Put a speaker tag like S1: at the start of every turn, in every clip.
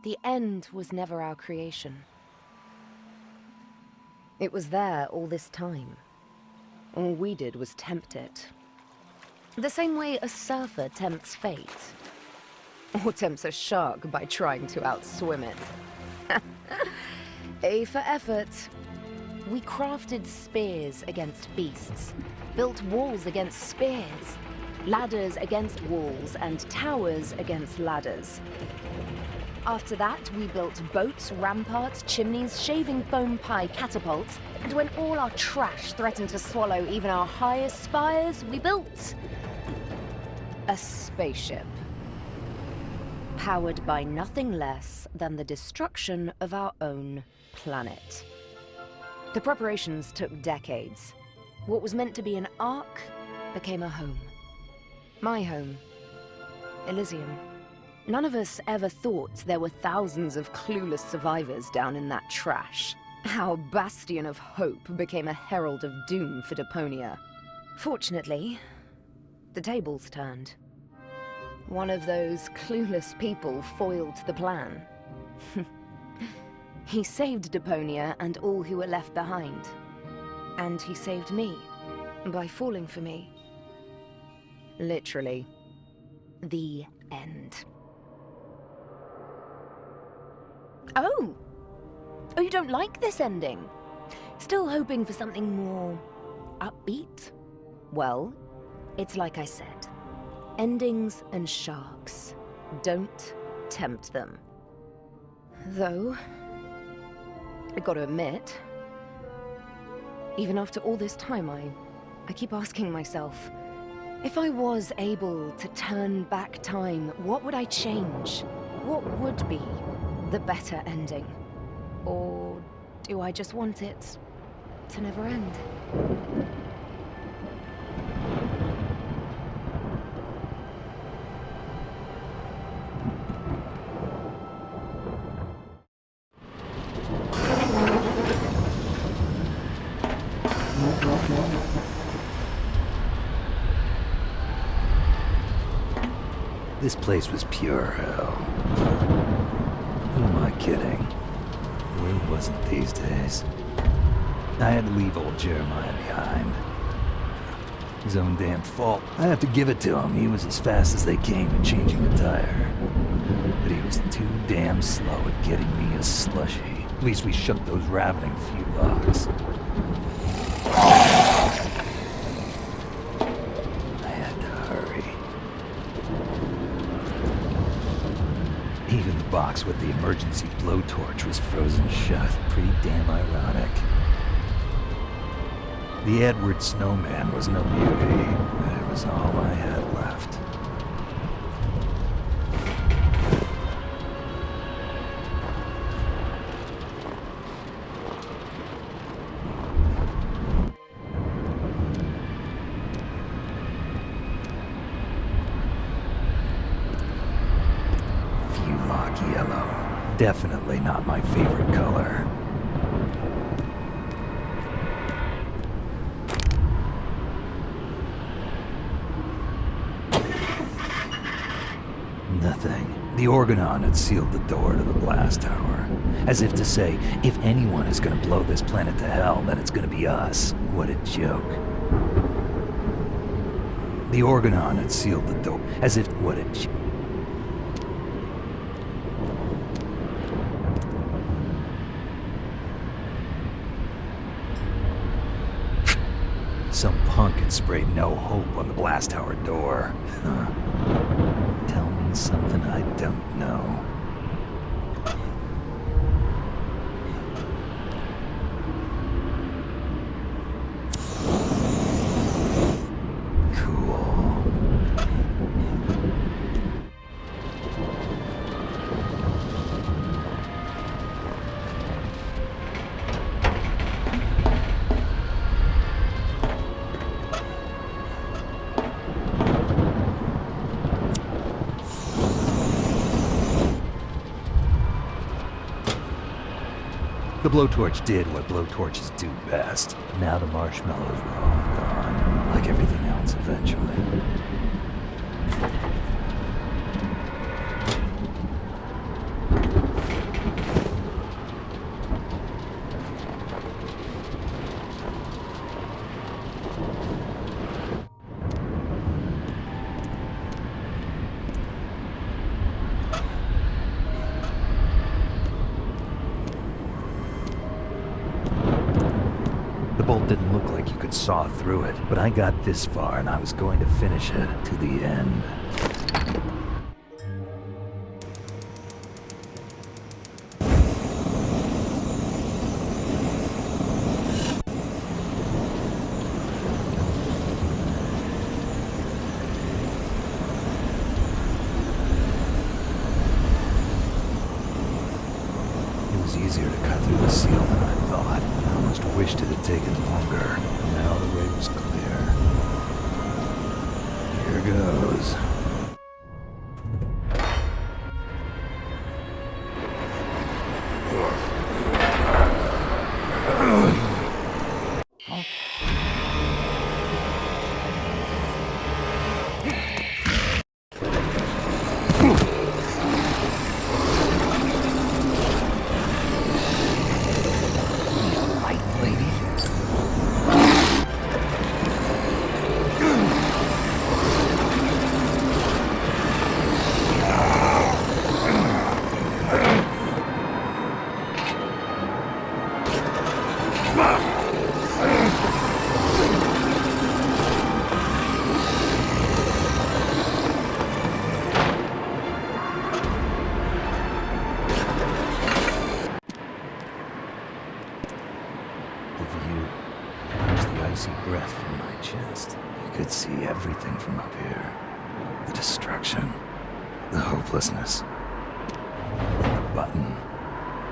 S1: the end was never our creation. It was there all this time. All we did was tempt it. The same way a surfer tempts fate. Or tempts a shark by trying to outswim it. A for effort. We crafted spears against beasts, built walls against spears, ladders against walls, and towers against ladders. After that, we built boats, ramparts, chimneys, shaving foam pie catapults, and when all our trash threatened to swallow even our highest spires, we built a spaceship. Powered by nothing less than the destruction of our own planet. The preparations took decades. What was meant to be an ark became a home. My home. Elysium. None of us ever thought there were thousands of clueless survivors down in that trash. Our bastion of hope became a herald of doom for Deponia. Fortunately, the tables turned. One of those clueless people foiled the plan. He saved Deponia and all who were left behind. And he saved me by falling for me. Literally, the end. Oh! Oh, you don't like this ending? Still hoping for something more upbeat? Well, it's like I said. Endings and sharks. Don't tempt them. Though, I gotta admit, even after all this time, I keep asking myself, if I was able to turn back time, what would I change? What would be the better ending? Or do I just want it to never end?
S2: This place was pure hell. Who am I kidding? Where wasn't these days? I had to leave old Jeremiah behind. His own damn fault. I have to give it to him. He was as fast as they came at changing the tire. But he was too damn slow at getting me a slushie. At least we shook those ravening few locks. I had to hurry. Even the box with the emergency blowtorch was frozen shut. Pretty damn ironic. The Edward Snowman was no beauty. That was all I had left. Fulock yellow. Definitely not my favorite color. Nothing. The Organon had sealed the door to the blast tower. As if to say, if anyone is gonna blow this planet to hell, then it's gonna be us. What a joke. The Organon had sealed the door. As if, what a joke. Some punk had sprayed no hope on the blast tower door. Huh. Tell me something I don't know. Cool. The blowtorch did what blowtorches do best. But now the marshmallows were all gone, like everything else eventually. saw through it, but I got this far and I was going to finish it to the end. Easier to cut through the seal than I thought. I almost wished it had taken longer. Now the way was clear. Here goes. Breath from my chest. You could see everything from up here. The destruction, the hopelessness, and the button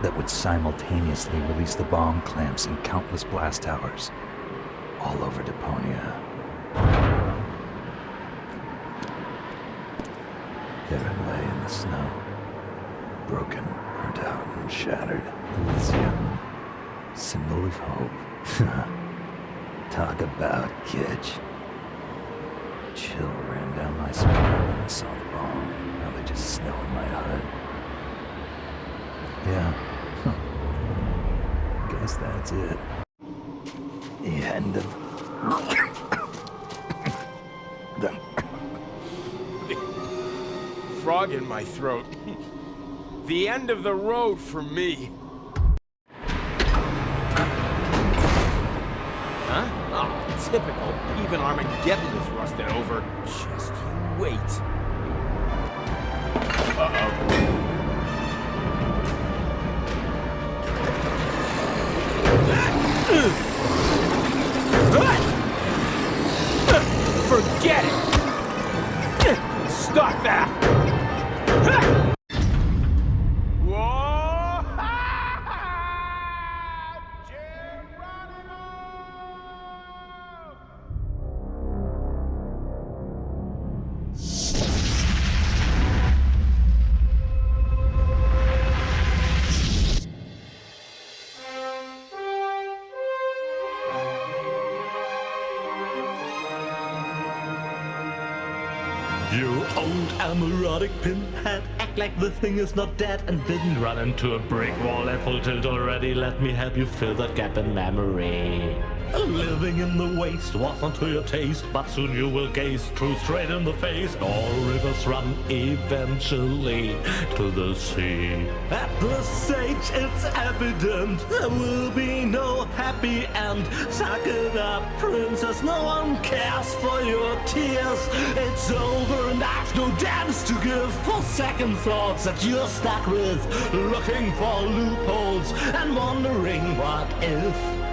S2: that would simultaneously release the bomb clamps in countless blast towers all over Deponia. There it lay in the snow, broken, burnt out, and shattered. Elysium, symbol of hope. Talk about kitsch. Chill ran down my spine when I saw the bomb. Now they just snow in my hood. Yeah. Guess that's it. The end of... the...
S3: Frog in my throat. The end of the road for me. Huh? Oh, typical. Even Armageddon is rusted over. Just you wait. Forget it! Stop that!
S4: You old amorotic pinhead, act like the thing is not dead and didn't run into a brick wall at full tilt already. Let me help you fill that gap in memory. Living in the waste wasn't to your taste, but soon you will gaze truth straight in the face. All rivers run eventually to the sea. At this stage it's evident there will be no happy end. Suck it up, princess, no one cares for your tears. It's over and I've no dance to give for second thoughts that you're stuck with, looking for loopholes and wondering what if.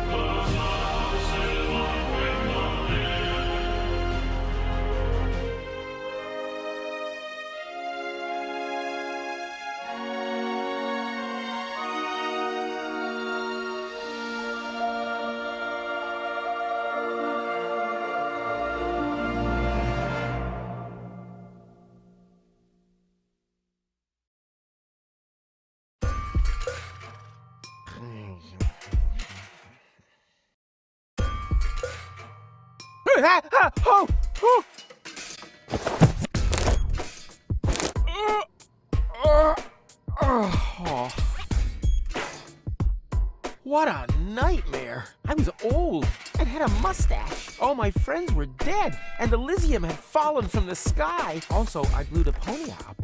S3: What a nightmare! I was old and had a mustache. All my friends were dead, and Elysium had fallen from the sky. Also, I blew Deponia up.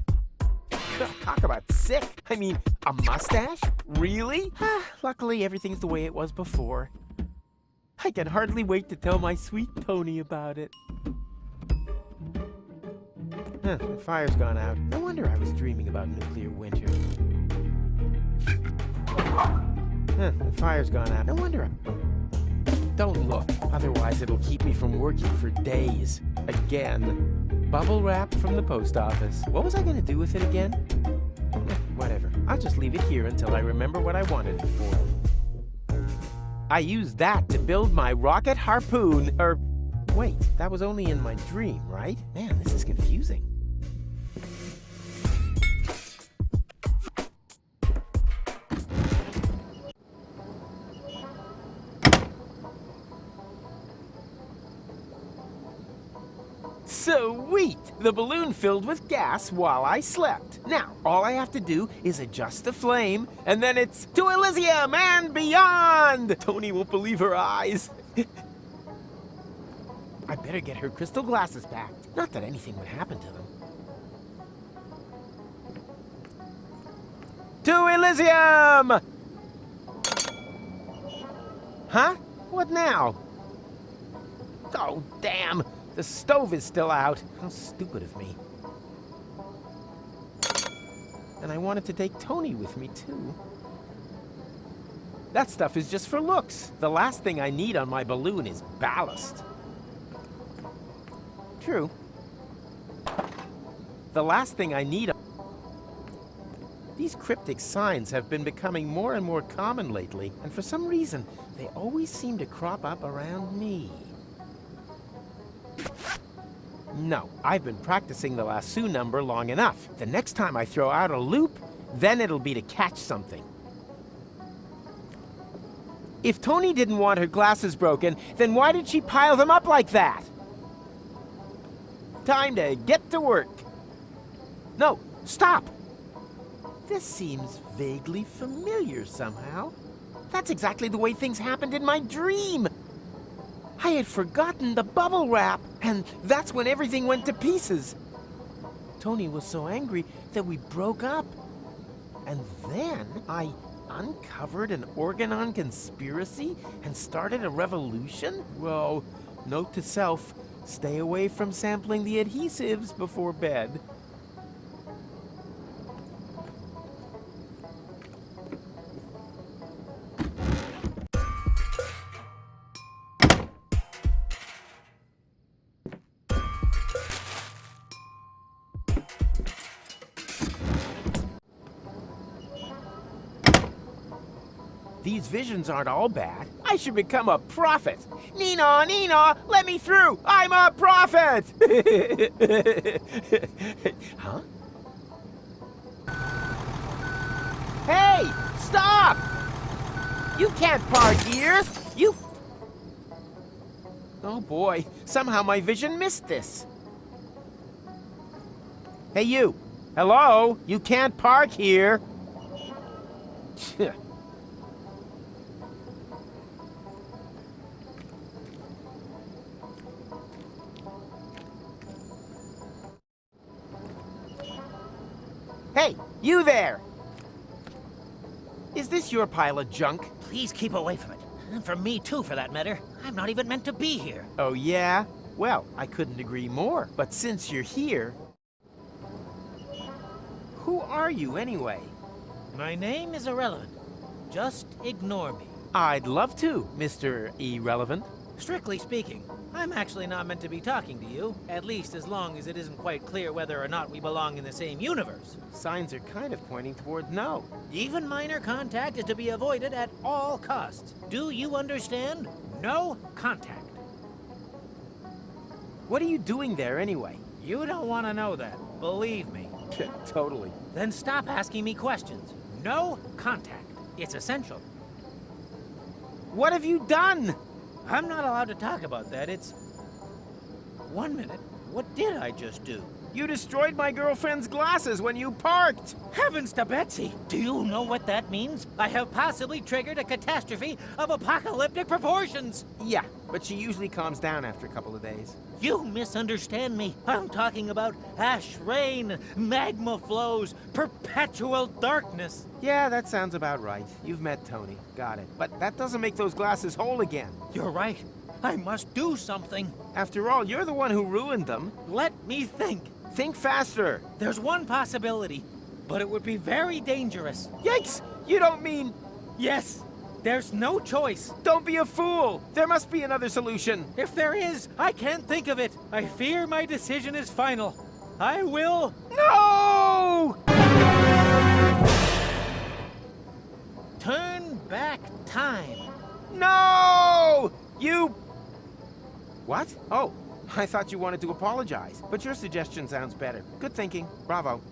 S3: Talk about sick. I mean, a mustache? Really? Luckily, everything's the way it was before. I can hardly wait to tell my sweet Tony about it. The fire's gone out. No wonder I was dreaming about nuclear winter. The fire's gone out. No wonder Don't look, otherwise it'll keep me from working for days. Again. Bubble wrap from the post office. What was I gonna do with it again? Whatever. I'll just leave it here until I remember what I wanted it for. I used that to build my rocket harpoon, wait, that was only in my dream, right? Man, this is confusing. Sweet! The balloon filled with gas while I slept. Now, all I have to do is adjust the flame, and then it's to Elysium and beyond! Tony won't believe her eyes. I better get her crystal glasses back. Not that anything would happen to them. To Elysium! Huh? What now? Oh, damn! The stove is still out. How stupid of me. And I wanted to take Tony with me, too. That stuff is just for looks. The last thing I need on my balloon is ballast. True. The last thing I need... These cryptic signs have been becoming more and more common lately, and for some reason, they always seem to crop up around me. No, I've been practicing the lasso number long enough. The next time I throw out a loop, then it'll be to catch something. If Tony didn't want her glasses broken, then why did she pile them up like that? Time to get to work. No, stop! This seems vaguely familiar somehow. That's exactly the way things happened in my dream. I had forgotten the bubble wrap, and that's when everything went to pieces. Tony was so angry that we broke up. And then I uncovered an Organon conspiracy and started a revolution? Whoa, note to self, stay away from sampling the adhesives before bed. These visions aren't all bad. I should become a prophet. Nina, Nina, let me through. I'm a prophet. Huh? Hey, stop! You can't park here. You... Oh boy, somehow my vision missed this. Hey you, hello? You can't park here. Hey, you there! Is this your pile of junk?
S5: Please keep away from it. And from me too, for that matter. I'm not even meant to be here.
S3: Oh yeah? Well, I couldn't agree more. But since you're here... Who are you anyway?
S5: My name is irrelevant. Just ignore me.
S3: I'd love to, Mr. Irrelevant.
S5: Strictly speaking, I'm actually not meant to be talking to you, at least as long as it isn't quite clear whether or not we belong in the same universe.
S3: Signs are kind of pointing toward no.
S5: Even minor contact is to be avoided at all costs. Do you understand? No contact.
S3: What are you doing there anyway?
S5: You don't want to know that, believe me.
S3: Totally.
S5: Then stop asking me questions. No contact. It's essential.
S3: What have you done?
S5: I'm not allowed to talk about that. It's... 1 minute. What did I just do?
S3: You destroyed my girlfriend's glasses when you parked!
S5: Heavens to Betsy! Do you know what that means? I have possibly triggered a catastrophe of apocalyptic proportions!
S3: Yeah, but she usually calms down after a couple of days.
S5: You misunderstand me. I'm talking about ash rain, magma flows, perpetual darkness.
S3: Yeah, that sounds about right. You've met Tony. Got it. But that doesn't make those glasses whole again.
S5: You're right. I must do something.
S3: After all, you're the one who ruined them.
S5: Let me think.
S3: Think faster.
S5: There's one possibility, but it would be very dangerous.
S3: Yikes! You don't mean...
S5: Yes, there's no choice.
S3: Don't be a fool! There must be another solution.
S5: If there is, I can't think of it. I fear my decision is final. I will...
S3: No!
S5: turn back time.
S3: No! You... What? Oh, I thought you wanted to apologize. But your suggestion sounds better. Good thinking. Bravo.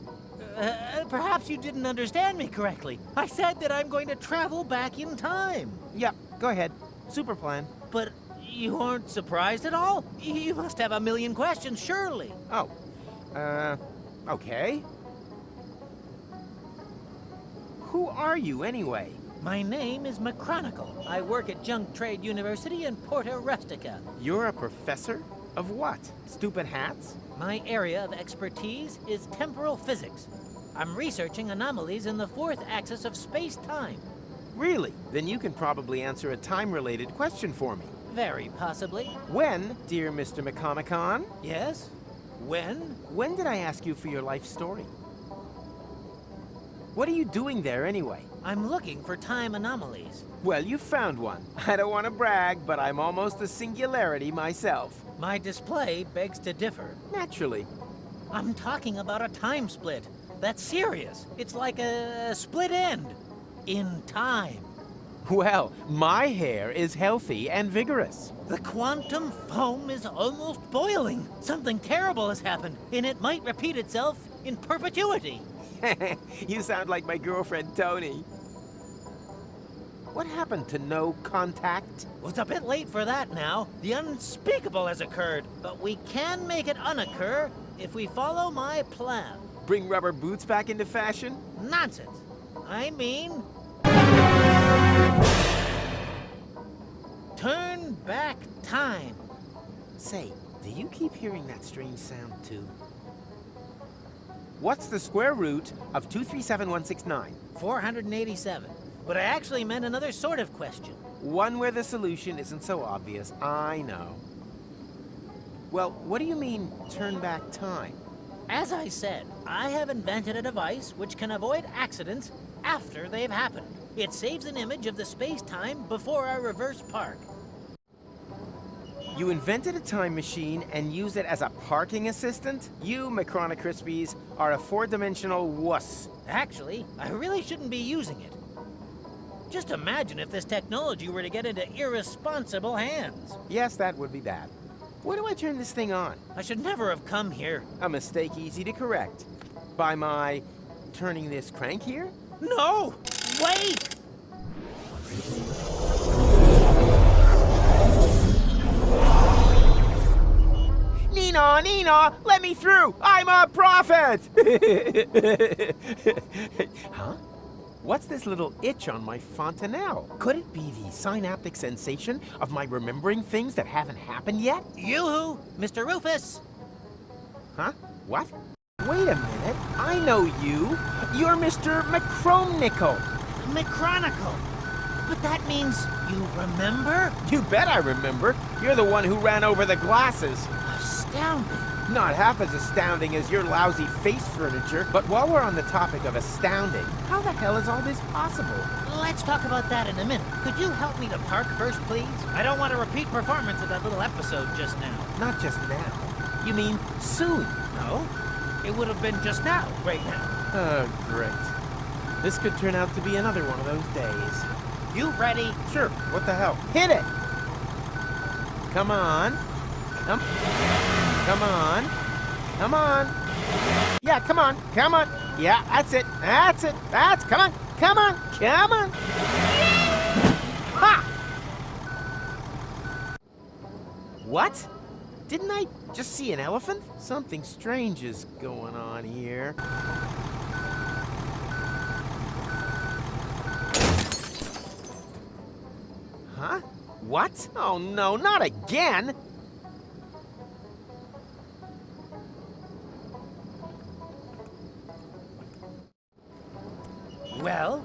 S5: Perhaps you didn't understand me correctly. I said that I'm going to travel back in time.
S3: Yep, go ahead. Super plan.
S5: But you aren't surprised at all? You must have a million questions, surely.
S3: Oh. Okay. Who are you, anyway?
S5: My name is McChronicle. I work at Junk Trade University in Porta Rustica.
S3: You're a professor? Of what? Stupid hats?
S5: My area of expertise is temporal physics. I'm researching anomalies in the fourth axis of space-time.
S3: Really? Then you can probably answer a time-related question for me.
S5: Very possibly.
S3: When, dear Mr. McComicon?
S5: Yes? When?
S3: When did I ask you for your life story? What are you doing there, anyway?
S5: I'm looking for time anomalies.
S3: Well, you found one. I don't want to brag, but I'm almost a singularity myself.
S5: My display begs to differ.
S3: Naturally.
S5: I'm talking about a time split. That's serious. It's like a split end. In time.
S3: Well, my hair is healthy and vigorous.
S5: The quantum foam is almost boiling. Something terrible has happened, and it might repeat itself in perpetuity.
S3: You sound like my girlfriend, Tony. What happened to no contact?
S5: Well, it's a bit late for that now. The unspeakable has occurred, but we can make it unoccur if we follow my plan.
S3: Bring rubber boots back into fashion?
S5: Nonsense. I mean... turn back time.
S3: Say, do you keep hearing that strange sound, too? What's the square root of 237169?
S5: 487. But I actually meant another sort of question.
S3: One where the solution isn't so obvious, I know. Well, what do you mean, turn back time?
S5: As I said, I have invented a device which can avoid accidents after they've happened. It saves an image of the space-time before I reverse park.
S3: You invented a time machine and use it as a parking assistant? You, Macrona Crispies, are a four-dimensional wuss.
S5: Actually, I really shouldn't be using it. Just imagine if this technology were to get into irresponsible hands.
S3: Yes, that would be bad. Where do I turn this thing on?
S5: I should never have come here.
S3: A mistake easy to correct. By my turning this crank here?
S5: No! Wait!
S3: Nina, let me through! I'm a prophet! Huh? What's this little itch on my fontanelle? Could it be the synaptic sensation of my remembering things that haven't happened yet?
S5: Yoo-hoo! Mr. Rufus!
S3: Huh? What? Wait a minute. I know you. You're Mr. McChronicle.
S5: McChronicle! But that means you remember?
S3: You bet I remember. You're the one who ran over the glasses.
S5: Astounding.
S3: Not half as astounding as your lousy face furniture, but while we're on the topic of astounding, how the hell is all this possible?
S5: Let's talk about that in a minute. Could you help me to park first, please? I don't want a repeat performance of that little episode just now.
S3: Not just now. You mean soon?
S5: No, it would have been just now, right now.
S3: Oh, great. This could turn out to be another one of those days.
S5: You ready?
S3: Sure, what the hell? Hit it! Come on. Come on. Come on. Yeah, come on. Come on. Yeah, that's it. That's it. Come on. Come on. Come on. Ha! What? Didn't I just see an elephant? Something strange is going on here. Huh? What? Oh no, not again!
S5: Well,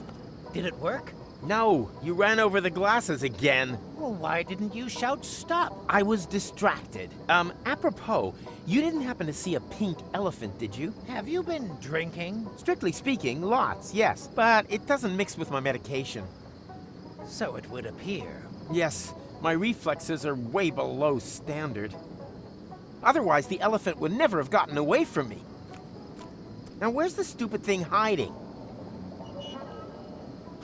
S5: did it work?
S3: No, you ran over the glasses again.
S5: Well, why didn't you shout stop?
S3: I was distracted. Apropos, you didn't happen to see a pink elephant, did you?
S5: Have you been drinking?
S3: Strictly speaking, lots, yes. But it doesn't mix with my medication.
S5: So it would appear.
S3: Yes, my reflexes are way below standard. Otherwise, the elephant would never have gotten away from me. Now, where's the stupid thing hiding?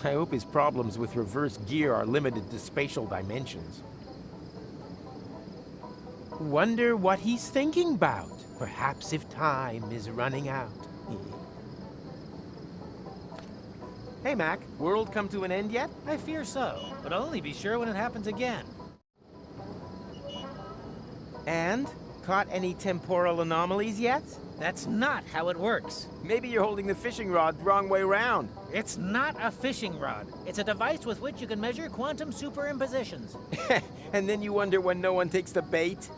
S3: I hope his problems with reverse gear are limited to spatial dimensions. Wonder what he's thinking about. Perhaps if time is running out. Hey, Mac. World come to an end yet?
S5: I fear so, but I'll only be sure when it happens again.
S3: And? Caught any temporal anomalies yet?
S5: That's not how it works.
S3: Maybe you're holding the fishing rod the wrong way round.
S5: It's not a fishing rod. It's a device with which you can measure quantum superimpositions.
S3: And then you wonder when no one takes the bait?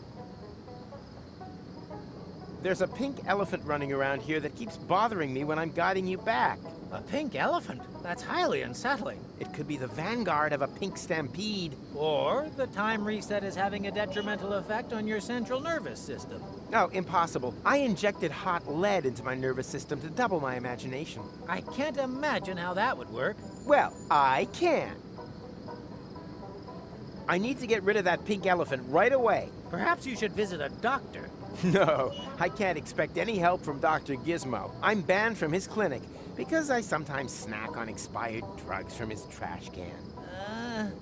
S3: There's a pink elephant running around here that keeps bothering me when I'm guiding you back.
S5: A pink elephant? That's highly unsettling.
S3: It could be the vanguard of a pink stampede.
S5: Or the time reset is having a detrimental effect on your central nervous system.
S3: No, impossible. I injected hot lead into my nervous system to double my imagination.
S5: I can't imagine how that would work.
S3: Well, I can. I need to get rid of that pink elephant right away.
S5: Perhaps you should visit a doctor.
S3: No, I can't expect any help from Dr. Gizmo. I'm banned from his clinic because I sometimes snack on expired drugs from his trash can.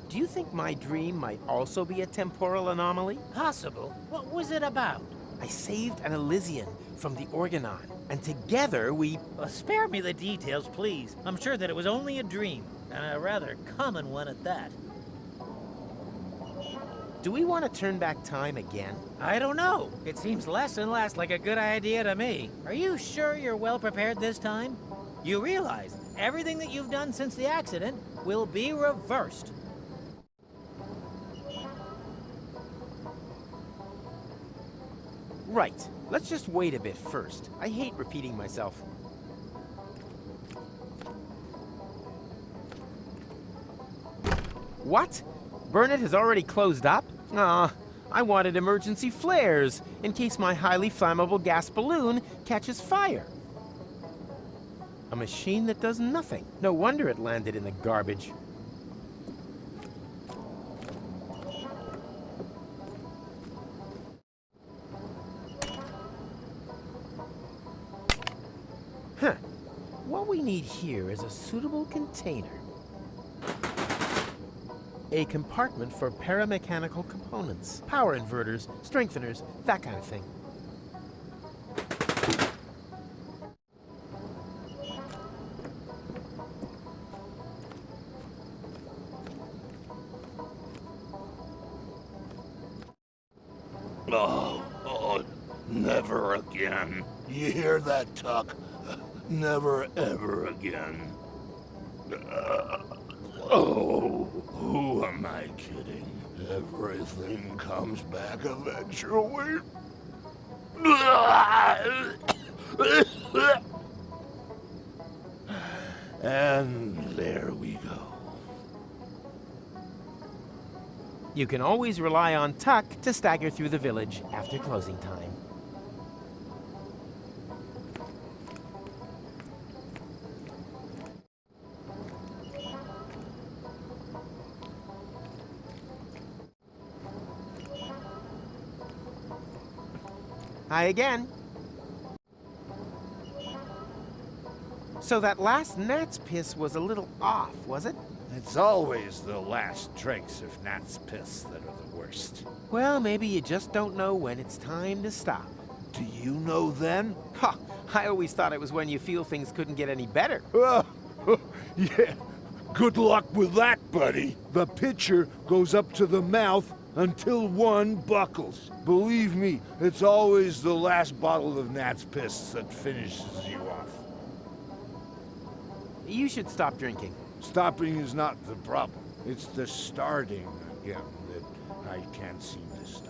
S3: Do you think my dream might also be a temporal anomaly?
S5: Possible. What was it about?
S3: I saved an Elysian from the Organon, and together we...
S5: Spare me the details, please. I'm sure that it was only a dream, and a rather common one at that.
S3: Do we want to turn back time again?
S5: I don't know. It seems less and less like a good idea to me. Are you sure you're well prepared this time? You realize everything that you've done since the accident will be reversed.
S3: Right. Let's just wait a bit first. I hate repeating myself. What? Burnett has already closed up? Aw, I wanted emergency flares in case my highly flammable gas balloon catches fire. A machine that does nothing. No wonder it landed in the garbage. Huh. What we need here is a suitable container. A compartment for paramechanical components, power inverters, strengtheners, that kind of thing.
S6: Oh, never again. You hear that, Tuck? Never, ever again. Who am I kidding? Everything comes back eventually. And there we go.
S3: You can always rely on Tuck to stagger through the village after closing time. Hi again. So that last gnat's piss was a little off, was it?
S7: It's always the last drinks of gnat's piss that are the worst.
S3: Well, maybe you just don't know when it's time to stop.
S6: Do you know then?
S3: Ha! I always thought it was when you feel things couldn't get any better.
S6: Yeah, Good luck with that, buddy. The pitcher goes up to the mouth until one buckles. Believe me, it's always the last bottle of Nat's piss that finishes you off.
S3: You should stop drinking.
S6: Stopping is not the problem. It's the starting again that I can't seem to stop.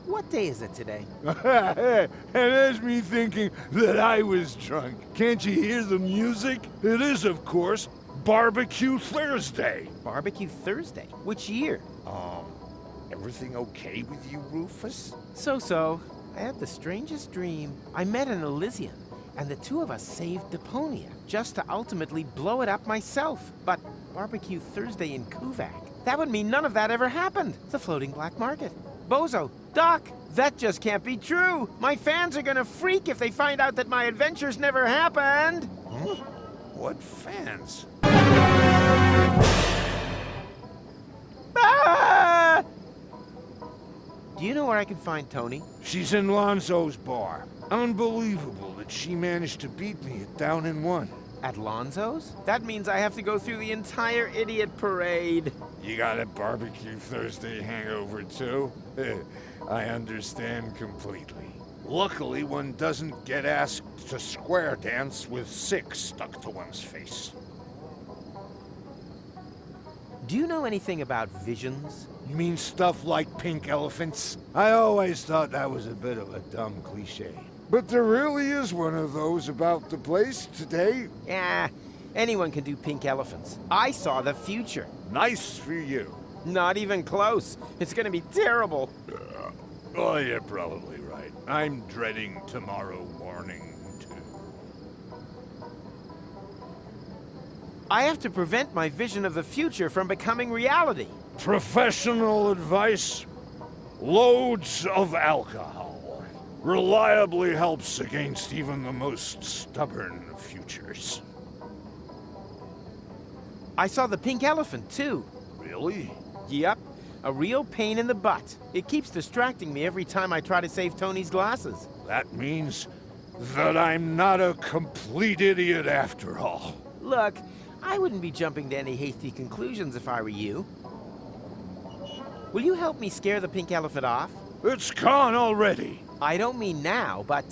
S3: What day is it today?
S6: And there's me thinking that I was drunk. Can't you hear the music? It is, of course, Barbecue Thursday.
S3: Barbecue Thursday? Which year?
S7: Everything okay with you, Rufus?
S3: So. I had the strangest dream. I met an Elysian, and the two of us saved Deponia, just to ultimately blow it up myself. But Barbecue Thursday in Kuvak, that would mean none of that ever happened. It's a floating black market. Bozo, Doc, that just can't be true. My fans are gonna freak if they find out that my adventures never happened.
S7: Huh? What fans?
S3: Ah! Do you know where I can find Tony?
S6: She's in Lonzo's bar. Unbelievable that she managed to beat me at Down in One.
S3: At Lonzo's? That means I have to go through the entire idiot parade.
S7: You got a Barbecue Thursday hangover too? I understand completely.
S6: Luckily, one doesn't get asked to square dance with 6 stuck to one's face.
S3: Do you know anything about visions?
S6: You mean stuff like pink elephants? I always thought that was a bit of a dumb cliche. But there really is one of those about the place today.
S3: Yeah, anyone can do pink elephants. I saw the future.
S6: Nice for you.
S3: Not even close. It's gonna be terrible.
S6: Oh, you're probably right. I'm dreading tomorrow morning, too.
S3: I have to prevent my vision of the future from becoming reality.
S6: Professional advice: loads of alcohol. Reliably helps against even the most stubborn of futures.
S3: I saw the pink elephant, too.
S6: Really?
S3: Yep, a real pain in the butt. It keeps distracting me every time I try to save Tony's glasses.
S6: That means that I'm not a complete idiot after all.
S3: Look, I wouldn't be jumping to any hasty conclusions if I were you. Will you help me scare the pink elephant off?
S6: It's gone already.
S3: I don't mean now, but...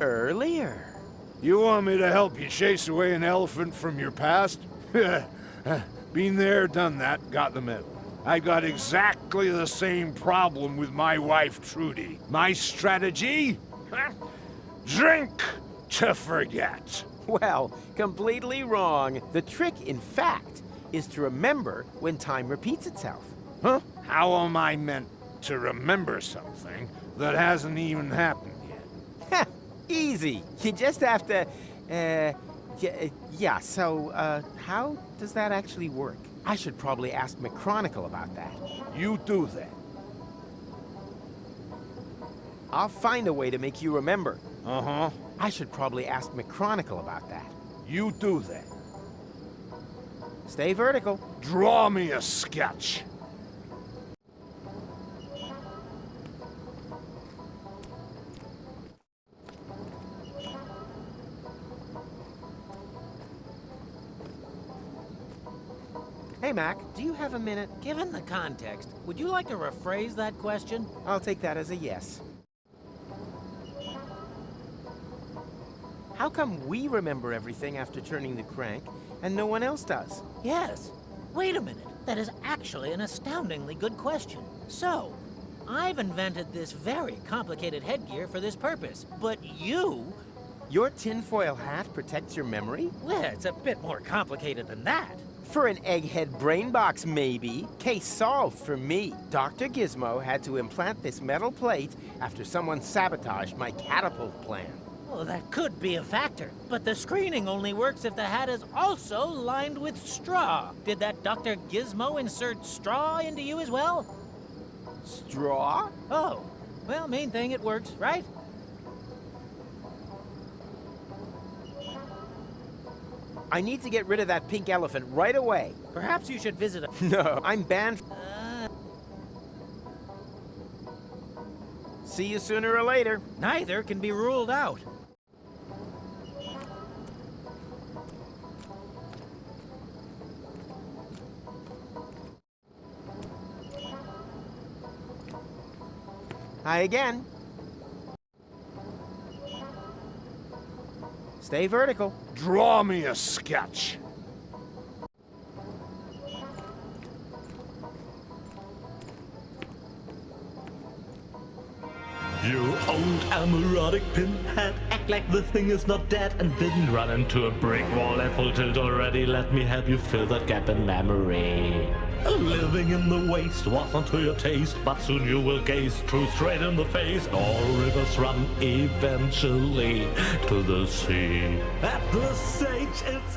S3: earlier.
S6: You want me to help you chase away an elephant from your past? Been there, done that, got the medal. I got exactly the same problem with my wife, Trudy. My strategy? Drink to forget.
S3: Well, completely wrong. The trick, in fact, is to remember when time repeats itself.
S6: Huh? How am I meant to remember something that hasn't even happened yet?
S3: Easy. You just have to, yeah, so, how does that actually work? I should probably ask McChronicle about that.
S6: You do that.
S3: I'll find a way to make you remember.
S6: Uh-huh.
S3: I should probably ask McChronicle about that.
S6: You do that.
S3: Stay vertical.
S6: Draw me a sketch.
S3: Hey, Mac, do you have a minute?
S5: Given the context, would you like to rephrase that question?
S3: I'll take that as a yes. How come we remember everything after turning the crank, and no one else does?
S5: Yes. Wait a minute. That is actually an astoundingly good question. So, I've invented this very complicated headgear for this purpose, but you...
S3: Your tinfoil hat protects your memory?
S5: Well, it's a bit more complicated than that.
S3: For an egghead brain box, maybe. Case solved for me. Dr. Gizmo had to implant this metal plate after someone sabotaged my catapult plan.
S5: Well, that could be a factor, but the screening only works if the hat is also lined with straw. Did that Dr. Gizmo insert straw into you as well?
S3: Straw?
S5: Oh, well, main thing, it works, right?
S3: I need to get rid of that pink elephant right away.
S5: Perhaps you should visit a...
S3: No, I'm banned. See you sooner or later.
S5: Neither can be ruled out.
S3: Hi again. Stay vertical.
S6: Draw me a sketch.
S4: You old erotic pinhead, act like the thing is not dead and didn't run into a brick wall at full tilt already. Let me help you fill that gap in memory. Living in the waste was not to your taste, but soon you will gaze true straight in the face. All rivers run eventually to the sea. At the stage it's